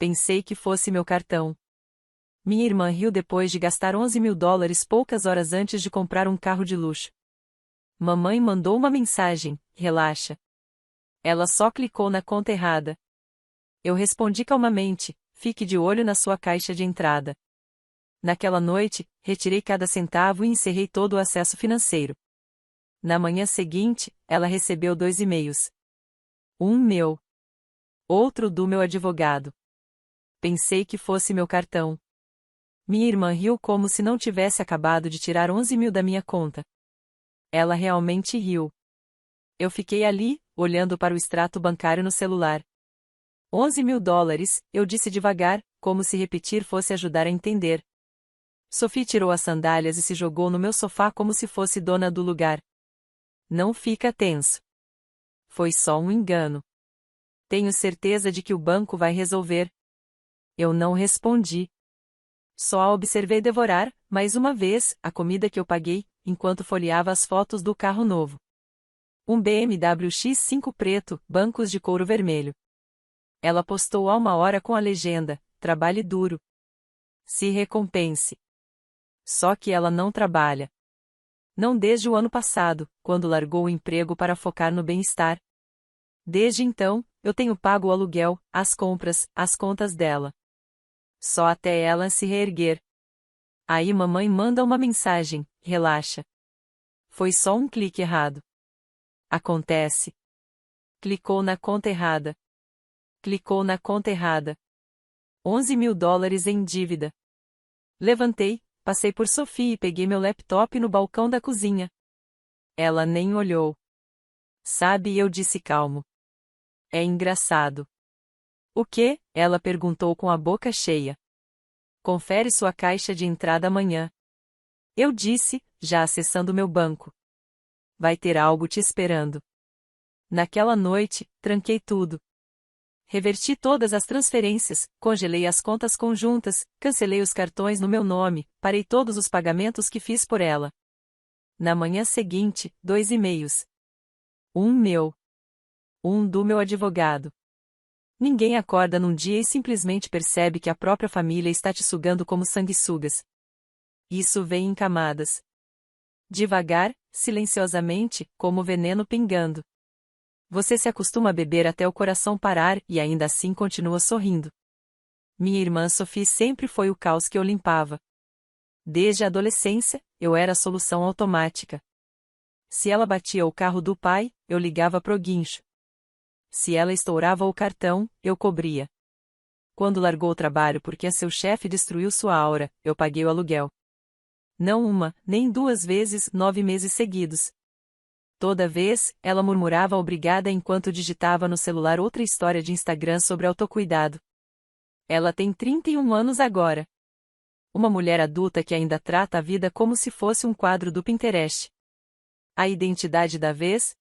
Pensei que fosse meu cartão. Minha irmã riu depois de gastar $11.000 poucas horas antes de comprar um carro de luxo. Mamãe mandou uma mensagem: relaxa. Ela só clicou na conta errada. Eu respondi calmamente: fique de olho na sua caixa de entrada. Naquela noite, retirei cada centavo e encerrei todo o acesso financeiro. Na manhã seguinte, ela recebeu 2 e-mails. Um meu. Outro do meu advogado. Pensei que fosse meu cartão. Minha irmã riu como se não tivesse acabado de tirar 11.000 da minha conta. Ela realmente riu. Eu fiquei ali, olhando para o extrato bancário no celular. $11.000, eu disse devagar, como se repetir fosse ajudar a entender. Sophie tirou as sandálias e se jogou no meu sofá como se fosse dona do lugar. Não fica tenso. Foi só um engano. Tenho certeza de que o banco vai resolver. Eu não respondi. Só a observei devorar, mais uma vez, a comida que eu paguei, enquanto folheava as fotos do carro novo. Um BMW X5 preto, bancos de couro vermelho. Ela postou há 1 hora com a legenda: trabalhe duro. Se recompense. Só que ela não trabalha. Não desde o ano passado, quando largou o emprego para focar no bem-estar. Desde então, eu tenho pago o aluguel, as compras, as contas dela. Só até ela se reerguer. Aí mamãe manda uma mensagem: relaxa. Foi só um clique errado. Acontece. Clicou na conta errada. Clicou na conta errada. $11.000 em dívida. Levantei, passei por Sophie e peguei meu laptop no balcão da cozinha. Ela nem olhou. Sabe, eu disse calmo. É engraçado. O quê? Ela perguntou com a boca cheia. Confere sua caixa de entrada amanhã. Eu disse, já acessando meu banco. Vai ter algo te esperando. Naquela noite, tranquei tudo. Reverti todas as transferências, congelei as contas conjuntas, cancelei os cartões no meu nome, parei todos os pagamentos que fiz por ela. Na manhã seguinte, 2 e-mails. Um meu. Um do meu advogado. Ninguém acorda num dia e simplesmente percebe que a própria família está te sugando como sanguessugas. Isso vem em camadas. Devagar, silenciosamente, como veneno pingando. Você se acostuma a beber até o coração parar e ainda assim continua sorrindo. Minha irmã Sophie sempre foi o caos que eu limpava. Desde a adolescência, eu era a solução automática. Se ela batia o carro do pai, eu ligava pro guincho. Se ela estourava o cartão, eu cobria. Quando largou o trabalho porque seu chefe destruiu sua aura, eu paguei o aluguel. Não uma, nem 2 vezes, 9 meses seguidos. Toda vez, ela murmurava obrigada enquanto digitava no celular outra história de Instagram sobre autocuidado. Ela tem 31 anos agora. Uma mulher adulta que ainda trata a vida como se fosse um quadro do Pinterest. A identidade da vez?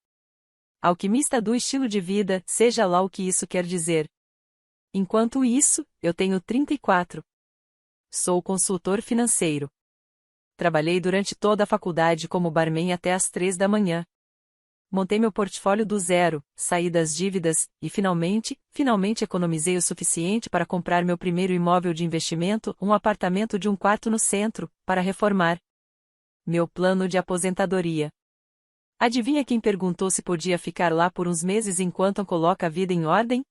Alquimista do estilo de vida, seja lá o que isso quer dizer. Enquanto isso, eu tenho 34. Sou consultor financeiro. Trabalhei durante toda a faculdade como barman até às 3 da manhã. Montei meu portfólio do zero, saí das dívidas, e finalmente economizei o suficiente para comprar meu primeiro imóvel de investimento, um apartamento de 1 quarto no centro, para reformar. Meu plano de aposentadoria. Adivinha quem perguntou se podia ficar lá por uns meses enquanto coloca a vida em ordem?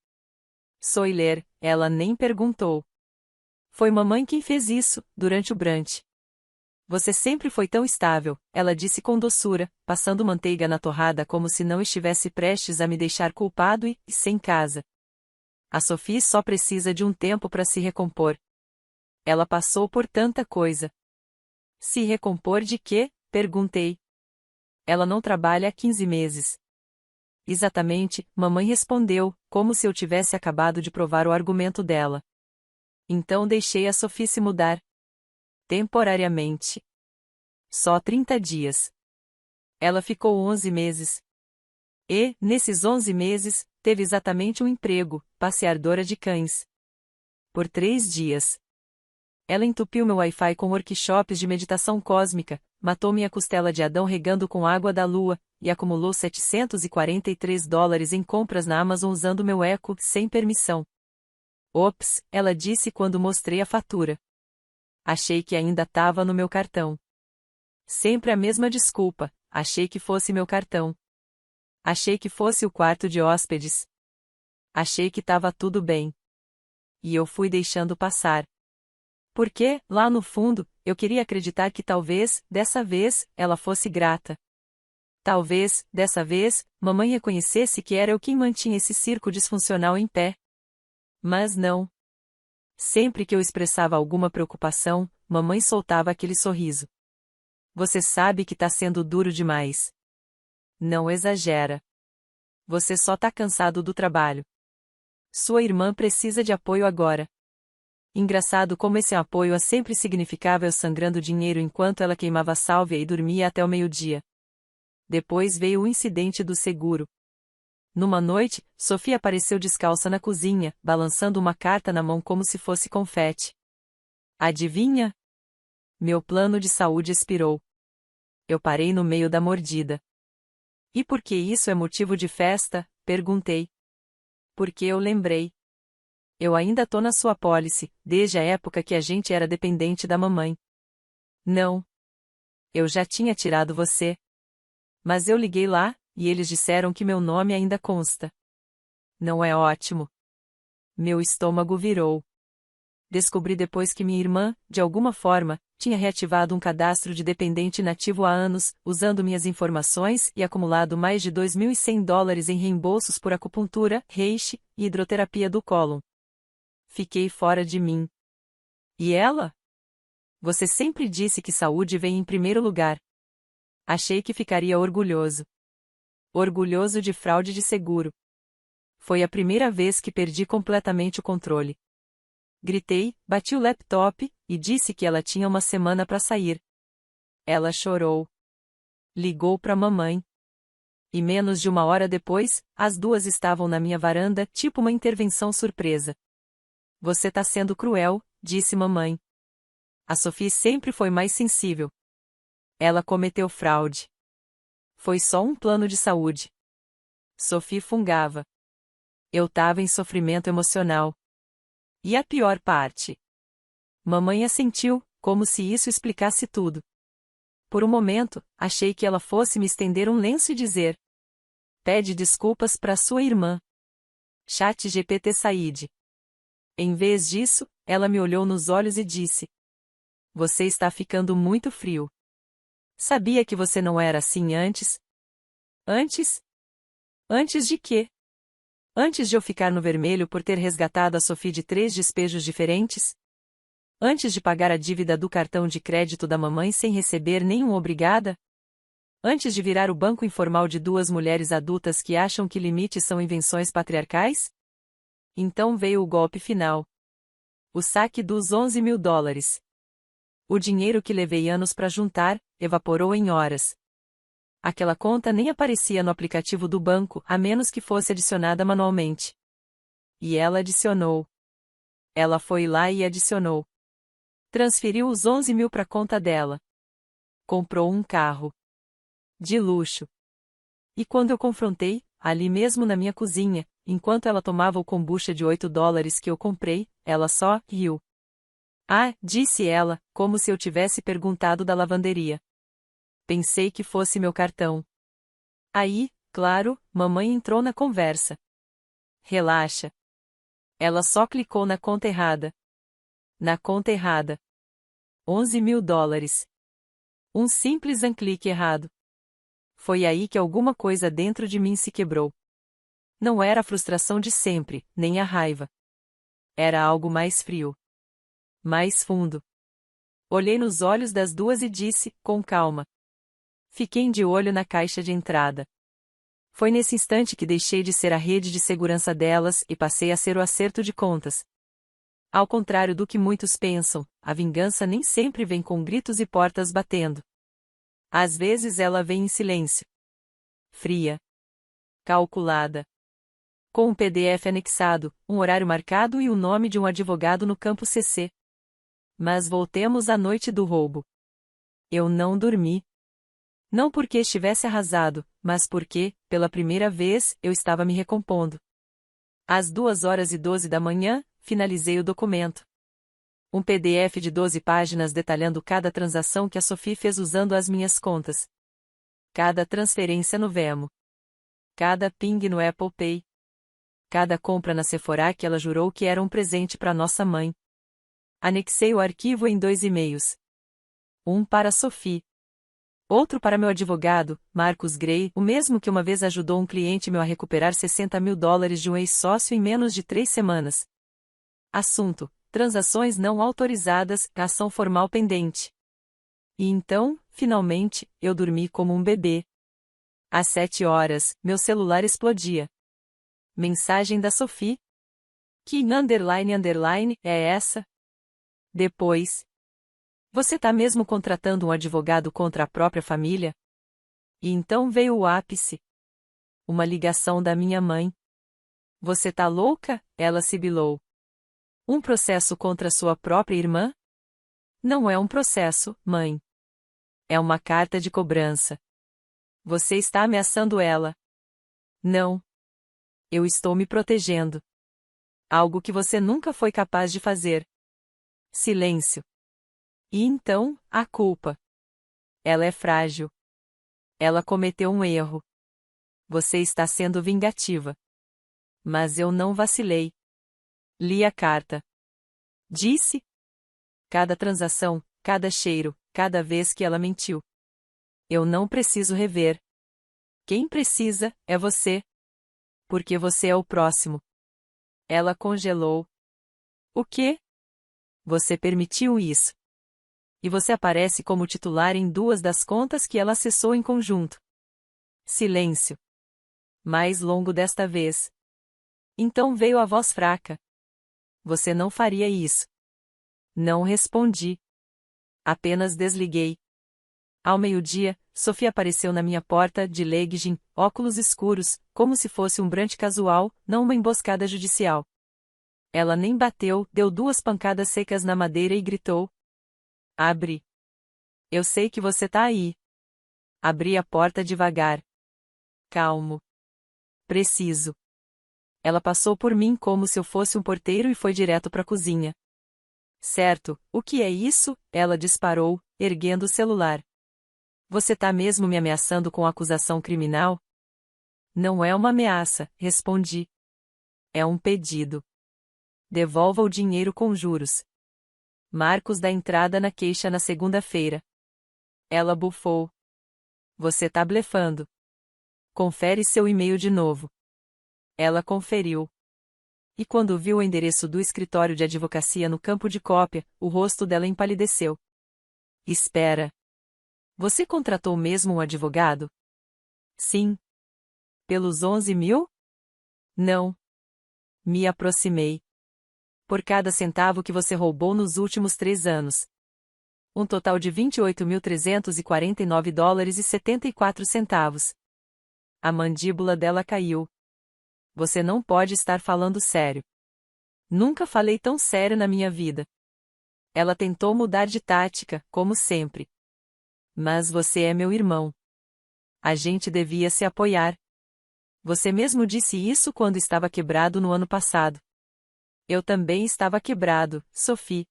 Soiler, ela nem perguntou. Foi mamãe quem fez isso, durante o brunch. Você sempre foi tão estável, ela disse com doçura, passando manteiga na torrada como se não estivesse prestes a me deixar culpado e sem casa. A Sophie só precisa de um tempo para se recompor. Ela passou por tanta coisa. Se recompor de quê? Perguntei. Ela não trabalha há 15 meses. Exatamente, mamãe respondeu, como se eu tivesse acabado de provar o argumento dela. Então deixei a Sophie se mudar. Temporariamente. Só 30 dias. Ela ficou 11 meses. E, nesses 11 meses, teve exatamente um emprego, passeadora de cães. Por 3 dias. Ela entupiu meu Wi-Fi com workshops de meditação cósmica, matou minha costela de Adão regando com água da lua, e acumulou $743 em compras na Amazon usando meu Echo, sem permissão. Ops, ela disse quando mostrei a fatura. Achei que ainda estava no meu cartão. Sempre a mesma desculpa, achei que fosse meu cartão. Achei que fosse o quarto de hóspedes. Achei que estava tudo bem. E eu fui deixando passar. Porque, lá no fundo, eu queria acreditar que talvez, dessa vez, ela fosse grata. Talvez, dessa vez, mamãe reconhecesse que era eu quem mantinha esse circo disfuncional em pé. Mas não. Sempre que eu expressava alguma preocupação, mamãe soltava aquele sorriso. Você sabe que tá sendo duro demais. Não exagera. Você só tá cansado do trabalho. Sua irmã precisa de apoio agora. Engraçado como esse apoio sempre significava eu sangrando dinheiro enquanto ela queimava a sálvia e dormia até o meio-dia. Depois veio o incidente do seguro. Numa noite, Sofia apareceu descalça na cozinha, balançando uma carta na mão como se fosse confete. Adivinha? Meu plano de saúde expirou. Eu parei no meio da mordida. E por que isso é motivo de festa? Perguntei. Porque eu lembrei. Eu ainda tô na sua pólice, desde a época que a gente era dependente da mamãe. Não. Eu já tinha tirado você. Mas eu liguei lá, e eles disseram que meu nome ainda consta. Não é ótimo? Meu estômago virou. Descobri depois que minha irmã, de alguma forma, tinha reativado um cadastro de dependente inativo há anos, usando minhas informações e acumulado mais de $2.100 em reembolsos por acupuntura, reishi e hidroterapia do cólon. Fiquei fora de mim. E ela? Você sempre disse que saúde vem em primeiro lugar. Achei que ficaria orgulhoso. Orgulhoso de fraude de seguro. Foi a primeira vez que perdi completamente o controle. Gritei, bati o laptop, e disse que ela tinha uma semana para sair. Ela chorou. Ligou para mamãe. E menos de uma hora depois, as duas estavam na minha varanda, tipo uma intervenção surpresa. Você tá sendo cruel, disse mamãe. A Sophie sempre foi mais sensível. Ela cometeu fraude. Foi só um plano de saúde. Sophie fungava. Eu tava em sofrimento emocional. E a pior parte? Mamãe assentiu, como se isso explicasse tudo. Por um momento, achei que ela fosse me estender um lenço e dizer: pede desculpas para sua irmã. ChatGPT Said. Em vez disso, ela me olhou nos olhos e disse: você está ficando muito frio. Sabia que você não era assim antes? Antes? Antes de quê? Antes de eu ficar no vermelho por ter resgatado a Sophie de 3 despejos diferentes? Antes de pagar a dívida do cartão de crédito da mamãe sem receber nenhum obrigada? Antes de virar o banco informal de 2 mulheres adultas que acham que limites são invenções patriarcais? Então veio o golpe final. O saque dos $11.000. O dinheiro que levei anos para juntar, evaporou em horas. Aquela conta nem aparecia no aplicativo do banco, a menos que fosse adicionada manualmente. E ela adicionou. Ela foi lá e adicionou. Transferiu os 11 mil para a conta dela. Comprou um carro. De luxo. E quando eu confrontei, ali mesmo na minha cozinha, enquanto ela tomava o kombucha de $8 que eu comprei, ela só riu. Ah, disse ela, como se eu tivesse perguntado da lavanderia. Pensei que fosse meu cartão. Aí, claro, mamãe entrou na conversa. Relaxa. Ela só clicou na conta errada. Na conta errada. $11.000. Um simples clique errado. Foi aí que alguma coisa dentro de mim se quebrou. Não era a frustração de sempre, nem a raiva. Era algo mais frio. Mais fundo. Olhei nos olhos das duas e disse, com calma. Fiquei de olho na caixa de entrada. Foi nesse instante que deixei de ser a rede de segurança delas e passei a ser o acerto de contas. Ao contrário do que muitos pensam, a vingança nem sempre vem com gritos e portas batendo. Às vezes ela vem em silêncio. Fria. Calculada. Com um PDF anexado, um horário marcado e o nome de um advogado no campo CC. Mas voltemos à noite do roubo. Eu não dormi. Não porque estivesse arrasado, mas porque, pela primeira vez, eu estava me recompondo. Às 2h12 da manhã, finalizei o documento. Um PDF de 12 páginas detalhando cada transação que a Sophie fez usando as minhas contas. Cada transferência no Venmo. Cada ping no Apple Pay. Cada compra na Sephora que ela jurou que era um presente para nossa mãe. Anexei o arquivo em 2 e-mails. Um para a Sophie. Outro para meu advogado, Marcus Gray, o mesmo que uma vez ajudou um cliente meu a recuperar $60.000 de um ex-sócio em menos de 3 semanas. Assunto: transações não autorizadas, ação formal pendente. E então, finalmente, eu dormi como um bebê. Às 7 horas, meu celular explodia. Mensagem da Sophie. Que __ é essa? Depois. Você tá mesmo contratando um advogado contra a própria família? E então veio o ápice. Uma ligação da minha mãe. Você tá louca? Ela sibilou. Um processo contra sua própria irmã? Não é um processo, mãe. É uma carta de cobrança. Você está ameaçando ela. Não. Eu estou me protegendo. Algo que você nunca foi capaz de fazer. Silêncio. E então, a culpa. Ela é frágil. Ela cometeu um erro. Você está sendo vingativa. Mas eu não vacilei. Li a carta. Disse. Cada transação, cada cheiro, cada vez que ela mentiu. Eu não preciso rever. Quem precisa, é você. Porque você é o próximo. Ela congelou. O quê? Você permitiu isso. E você aparece como titular em 2 das contas que ela acessou em conjunto. Silêncio. Mais longo desta vez. Então veio a voz fraca. Você não faria isso. Não respondi. Apenas desliguei. Ao meio-dia, Sophie apareceu na minha porta de legging, óculos escuros, como se fosse um brunch casual, não uma emboscada judicial. Ela nem bateu, deu 2 pancadas secas na madeira e gritou. Abre. Eu sei que você tá aí. Abri a porta devagar. Calmo. Preciso. Ela passou por mim como se eu fosse um porteiro e foi direto para a cozinha. Certo, o que é isso? Ela disparou, erguendo o celular. Você tá mesmo me ameaçando com acusação criminal? Não é uma ameaça, respondi. É um pedido. Devolva o dinheiro com juros. Marcos dá entrada na queixa na segunda-feira. Ela bufou. Você tá blefando. Confere seu e-mail de novo. Ela conferiu. E quando viu o endereço do escritório de advocacia no campo de cópia, o rosto dela empalideceu. Espera. Você contratou mesmo um advogado? Sim. Pelos 11 mil? Não. Me aproximei. Por cada centavo que você roubou nos últimos 3 anos. Um total de $28.349,74. A mandíbula dela caiu. Você não pode estar falando sério. Nunca falei tão sério na minha vida. Ela tentou mudar de tática, como sempre. Mas você é meu irmão. A gente devia se apoiar. Você mesmo disse isso quando estava quebrado no ano passado. Eu também estava quebrado, Sophie.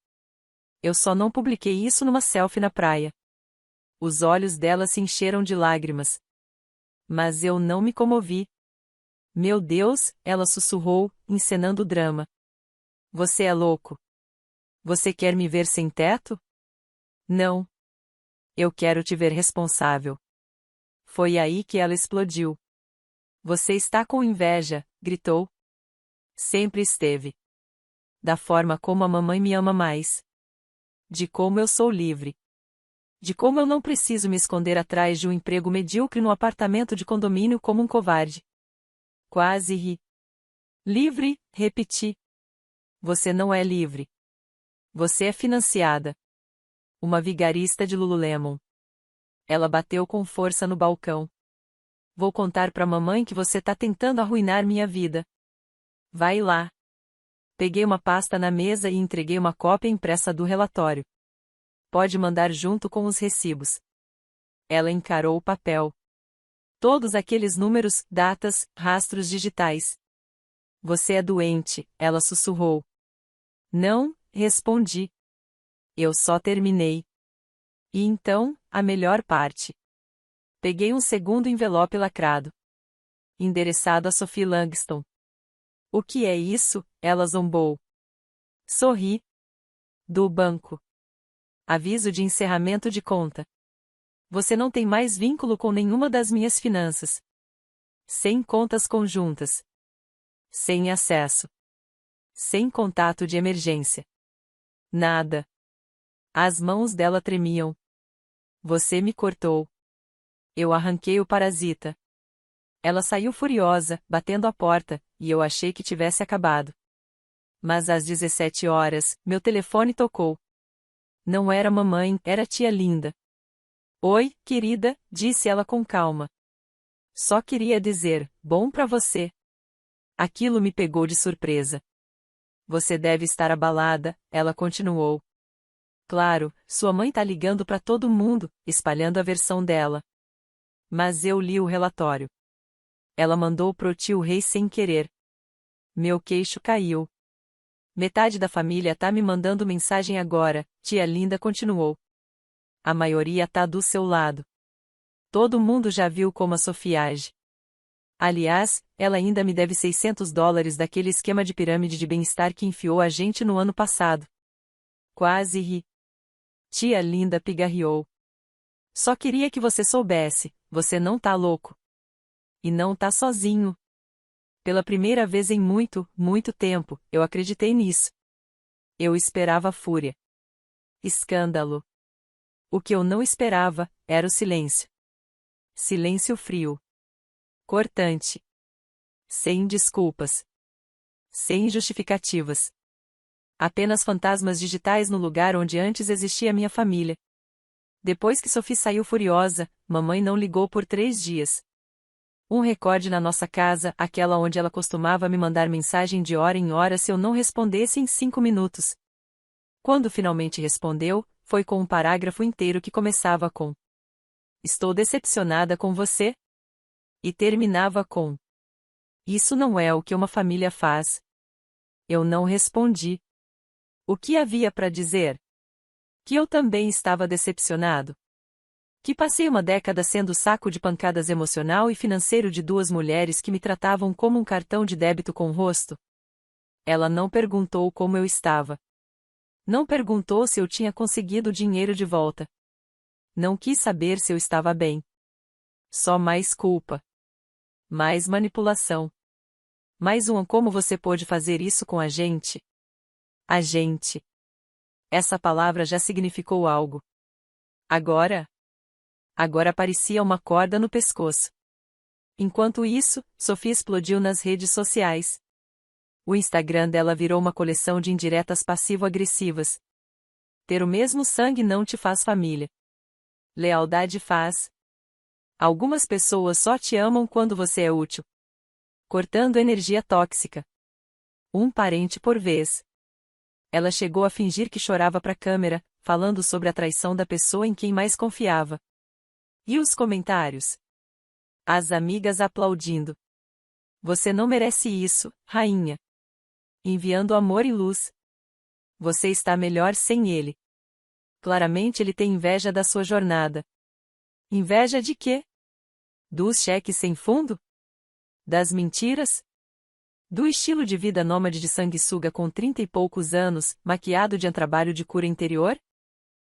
Eu só não publiquei isso numa selfie na praia. Os olhos dela se encheram de lágrimas. Mas eu não me comovi. Meu Deus, ela sussurrou, encenando o drama. Você é louco. Você quer me ver sem teto? Não. Eu quero te ver responsável. Foi aí que ela explodiu. Você está com inveja, gritou. Sempre esteve. Da forma como a mamãe me ama mais. De como eu sou livre. De como eu não preciso me esconder atrás de um emprego medíocre no apartamento de condomínio como um covarde. Quase ri. Livre, repeti. Você não é livre. Você é financiada. Uma vigarista de Lululemon. Ela bateu com força no balcão. Vou contar pra mamãe que você tá tentando arruinar minha vida. Vai lá. Peguei uma pasta na mesa e entreguei uma cópia impressa do relatório. Pode mandar junto com os recibos. Ela encarou o papel. Todos aqueles números, datas, rastros digitais. Você é doente, ela sussurrou. Não, respondi. Eu só terminei. E então, a melhor parte. Peguei um segundo envelope lacrado. Endereçado a Sophie Langston. O que é isso? Ela zombou. Sorri. Do banco. Aviso de encerramento de conta. Você não tem mais vínculo com nenhuma das minhas finanças. Sem contas conjuntas. Sem acesso. Sem contato de emergência. Nada. As mãos dela tremiam. Você me cortou. Eu arranquei o parasita. Ela saiu furiosa, batendo a porta, e eu achei que tivesse acabado. Mas às 17 horas, meu telefone tocou. Não era mamãe, era tia Linda. Oi, querida, disse ela com calma. Só queria dizer, bom pra você. Aquilo me pegou de surpresa. Você deve estar abalada, ela continuou. Claro, sua mãe tá ligando pra todo mundo, espalhando a versão dela. Mas eu li o relatório. Ela mandou pro tio Rei sem querer. Meu queixo caiu. Metade da família tá me mandando mensagem agora, tia Linda continuou. A maioria tá do seu lado. Todo mundo já viu como a Sophie age. Aliás, ela ainda me deve $600 daquele esquema de pirâmide de bem-estar que enfiou a gente no ano passado. Quase ri. Tia Linda pigarreou. Só queria que você soubesse, você não tá louco. E não tá sozinho. Pela primeira vez em muito, muito tempo, eu acreditei nisso. Eu esperava fúria. Escândalo. O que eu não esperava, era o silêncio. Silêncio frio. Cortante. Sem desculpas. Sem justificativas. Apenas fantasmas digitais no lugar onde antes existia minha família. Depois que Sophie saiu furiosa, mamãe não ligou por 3 dias. Um recorde na nossa casa, aquela onde ela costumava me mandar mensagem de hora em hora se eu não respondesse em 5 minutos. Quando finalmente respondeu, foi com um parágrafo inteiro que começava com: Estou decepcionada com você. E terminava com: Isso não é o que uma família faz. Eu não respondi. O que havia para dizer? Que eu também estava decepcionado. Que passei uma década sendo saco de pancadas emocional e financeiro de 2 mulheres que me tratavam como um cartão de débito com rosto. Ela não perguntou como eu estava. Não perguntou se eu tinha conseguido o dinheiro de volta. Não quis saber se eu estava bem. Só mais culpa. Mais manipulação. Mais como você pôde fazer isso com a gente? A gente. Essa palavra já significou algo. Agora parecia uma corda no pescoço. Enquanto isso, Sophie explodiu nas redes sociais. O Instagram dela virou uma coleção de indiretas passivo-agressivas. Ter o mesmo sangue não te faz família. Lealdade faz. Algumas pessoas só te amam quando você é útil. Cortando energia tóxica. Um parente por vez. Ela chegou a fingir que chorava para a câmera, falando sobre a traição da pessoa em quem mais confiava. E os comentários? As amigas aplaudindo. Você não merece isso, rainha. Enviando amor e luz. Você está melhor sem ele. Claramente ele tem inveja da sua jornada. Inveja de quê? Dos cheques sem fundo? Das mentiras? Do estilo de vida nômade de sanguessuga com 30 e poucos anos, maquiado de um trabalho de cura interior?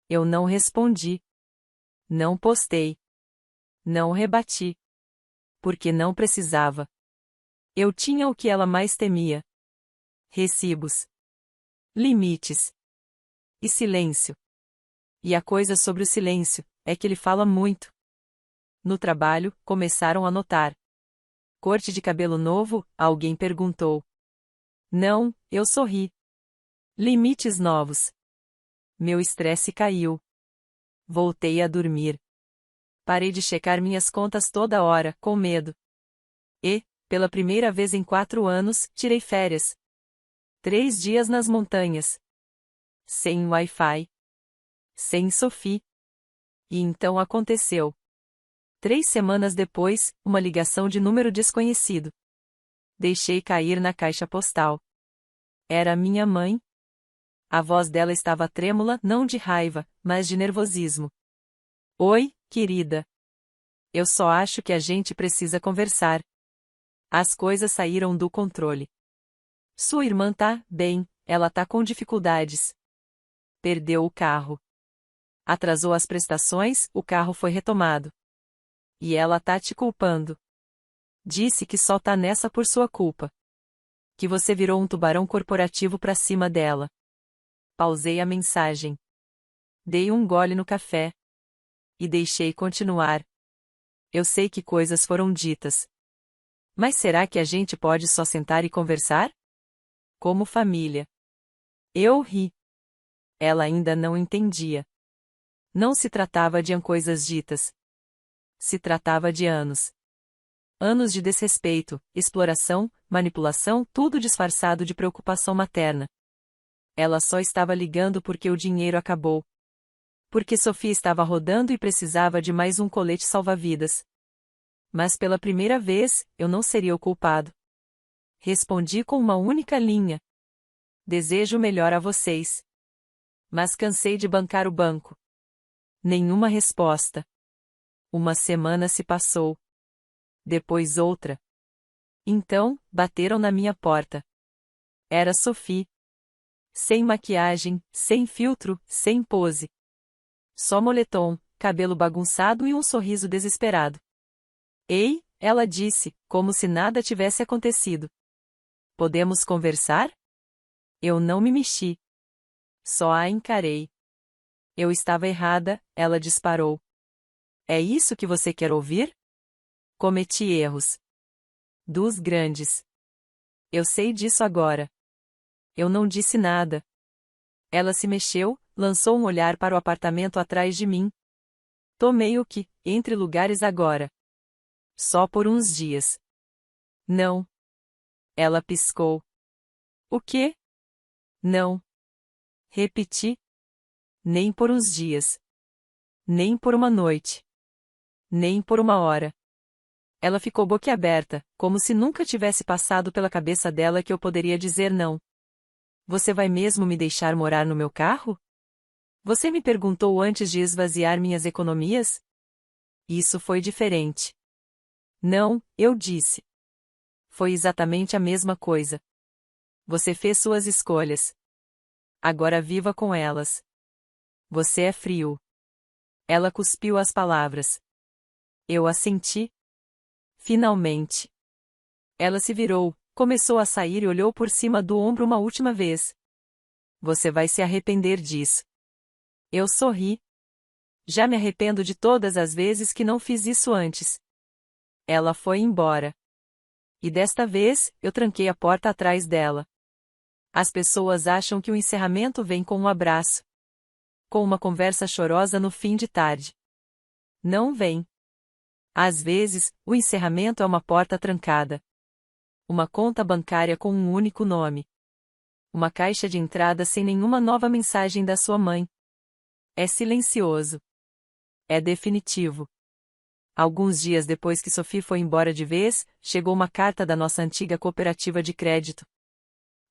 Eu não respondi. Não postei. Não rebati. Porque não precisava. Eu tinha o que ela mais temia. Recibos. Limites. E silêncio. E a coisa sobre o silêncio, é que ele fala muito. No trabalho, começaram a notar. Corte de cabelo novo? Alguém perguntou. Não, eu sorri. Limites novos. Meu estresse caiu. Voltei a dormir. Parei de checar minhas contas toda hora, com medo. E, pela primeira vez em 4 anos, tirei férias. 3 dias nas montanhas. Sem Wi-Fi. Sem Sophie. E então aconteceu. 3 semanas depois, uma ligação de número desconhecido. Deixei cair na caixa postal. Era minha mãe. A voz dela estava trêmula, não de raiva, mas de nervosismo. Oi, querida. Eu só acho que a gente precisa conversar. As coisas saíram do controle. Sua irmã tá bem, ela tá com dificuldades. Perdeu o carro. Atrasou as prestações, o carro foi retomado. E ela tá te culpando. Disse que só tá nessa por sua culpa. Que você virou um tubarão corporativo pra cima dela. Pausei a mensagem. Dei um gole no café. E deixei continuar. Eu sei que coisas foram ditas. Mas será que a gente pode só sentar e conversar? Como família. Eu ri. Ela ainda não entendia. Não se tratava de coisas ditas. Se tratava de anos. Anos de desrespeito, exploração, manipulação, tudo disfarçado de preocupação materna. Ela só estava ligando porque o dinheiro acabou. Porque Sophie estava rodando e precisava de mais um colete salva-vidas. Mas pela primeira vez, eu não seria o culpado. Respondi com uma única linha. Desejo o melhor a vocês. Mas cansei de bancar o banco. Nenhuma resposta. Uma semana se passou. Depois outra. Então, bateram na minha porta. Era Sophie. Sem maquiagem, sem filtro, sem pose. Só moletom, cabelo bagunçado e um sorriso desesperado. Ei, ela disse, como se nada tivesse acontecido. Podemos conversar? Eu não me mexi. Só a encarei. Eu estava errada, ela disparou. É isso que você quer ouvir? Cometi erros. Dos grandes. Eu sei disso agora. Eu não disse nada. Ela se mexeu, lançou um olhar para o apartamento atrás de mim. Tomei o que, entre lugares agora. Só por uns dias. Não. Ela piscou. O quê? Não. Repeti. Nem por uns dias. Nem por uma noite. Nem por uma hora. Ela ficou boquiaberta, como se nunca tivesse passado pela cabeça dela que eu poderia dizer não. Você vai mesmo me deixar morar no meu carro? Você me perguntou antes de esvaziar minhas economias? Isso foi diferente. Não, eu disse. Foi exatamente a mesma coisa. Você fez suas escolhas. Agora viva com elas. Você é frio. Ela cuspiu as palavras. Eu assenti. Finalmente. Ela se virou, começou a sair e olhou por cima do ombro uma última vez. Você vai se arrepender disso. Eu sorri. Já me arrependo de todas as vezes que não fiz isso antes. Ela foi embora. E desta vez, eu tranquei a porta atrás dela. As pessoas acham que o encerramento vem com um abraço. Com uma conversa chorosa no fim de tarde. Não vem. Às vezes, o encerramento é uma porta trancada. Uma conta bancária com um único nome. Uma caixa de entrada sem nenhuma nova mensagem da sua mãe. É silencioso. É definitivo. Alguns dias depois que Sophie foi embora de vez, chegou uma carta da nossa antiga cooperativa de crédito.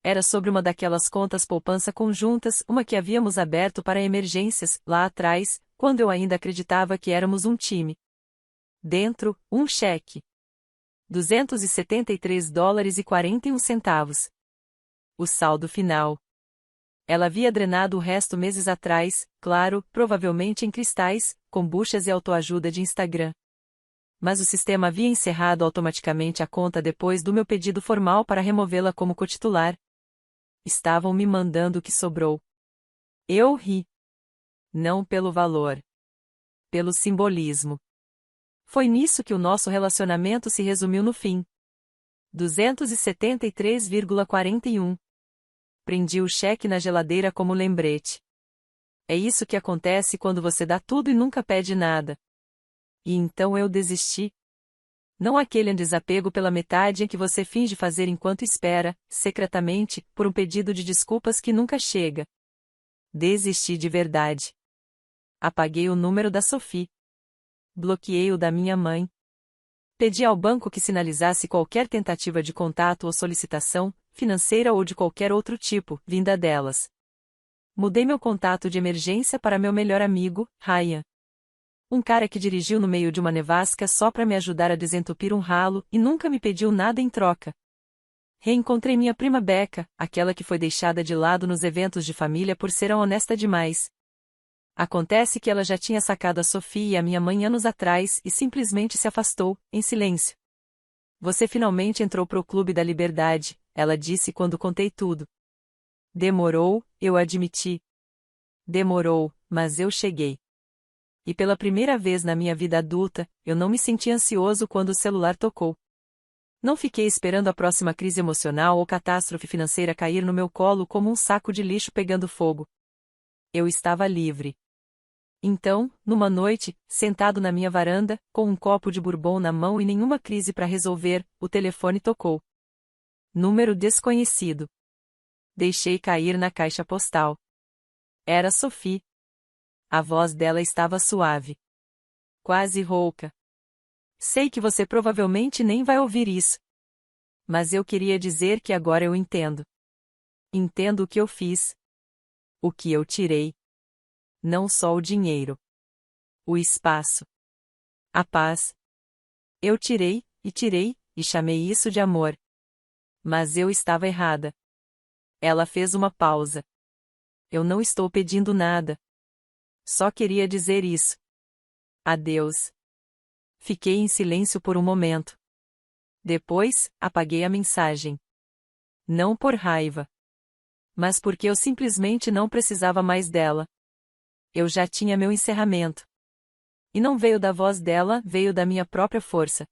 Era sobre uma daquelas contas poupança conjuntas, uma que havíamos aberto para emergências, lá atrás, quando eu ainda acreditava que éramos um time. Dentro, um cheque. $273,41. O saldo final. Ela havia drenado o resto meses atrás, claro, provavelmente em cristais, kombuchas e autoajuda de Instagram. Mas o sistema havia encerrado automaticamente a conta depois do meu pedido formal para removê-la como cotitular. Estavam me mandando o que sobrou. Eu ri. Não pelo valor. Pelo simbolismo. Foi nisso que o nosso relacionamento se resumiu no fim. 273,41. Prendi o cheque na geladeira como lembrete. É isso que acontece quando você dá tudo e nunca pede nada. E então eu desisti. Não aquele desapego pela metade em que você finge fazer enquanto espera, secretamente, por um pedido de desculpas que nunca chega. Desisti de verdade. Apaguei o número da Sophie. Bloqueei o da minha mãe. Pedi ao banco que sinalizasse qualquer tentativa de contato ou solicitação, financeira ou de qualquer outro tipo, vinda delas. Mudei meu contato de emergência para meu melhor amigo, Ryan. Um cara que dirigiu no meio de uma nevasca só para me ajudar a desentupir um ralo e nunca me pediu nada em troca. Reencontrei minha prima Becca, aquela que foi deixada de lado nos eventos de família por ser honesta demais. Acontece que ela já tinha sacado a Sophie e a minha mãe anos atrás e simplesmente se afastou, em silêncio. Você finalmente entrou pro Clube da Liberdade, ela disse quando contei tudo. Demorou, eu admiti. Demorou, mas eu cheguei. E pela primeira vez na minha vida adulta, eu não me senti ansioso quando o celular tocou. Não fiquei esperando a próxima crise emocional ou catástrofe financeira cair no meu colo como um saco de lixo pegando fogo. Eu estava livre. Então, numa noite, sentado na minha varanda, com um copo de bourbon na mão e nenhuma crise para resolver, o telefone tocou. Número desconhecido. Deixei cair na caixa postal. Era Sophie. A voz dela estava suave. Quase rouca. Sei que você provavelmente nem vai ouvir isso. Mas eu queria dizer que agora eu entendo. Entendo o que eu fiz. O que eu tirei. Não só o dinheiro. O espaço. A paz. Eu tirei, e chamei isso de amor. Mas eu estava errada. Ela fez uma pausa. Eu não estou pedindo nada. Só queria dizer isso. Adeus. Fiquei em silêncio por um momento. Depois, apaguei a mensagem. Não por raiva. Mas porque eu simplesmente não precisava mais dela. Eu já tinha meu encerramento. E não veio da voz dela, veio da minha própria força.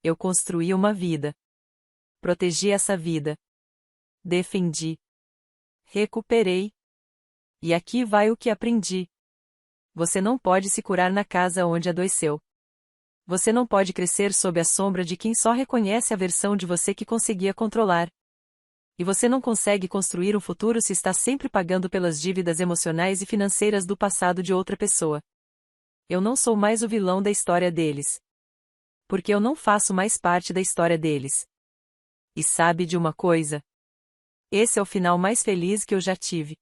Eu construí uma vida. Protegi essa vida. Defendi. Recuperei. E aqui vai o que aprendi. Você não pode se curar na casa onde adoeceu. Você não pode crescer sob a sombra de quem só reconhece a versão de você que conseguia controlar. E você não consegue construir um futuro se está sempre pagando pelas dívidas emocionais e financeiras do passado de outra pessoa. Eu não sou mais o vilão da história deles. Porque eu não faço mais parte da história deles. E sabe de uma coisa? Esse é o final mais feliz que eu já tive.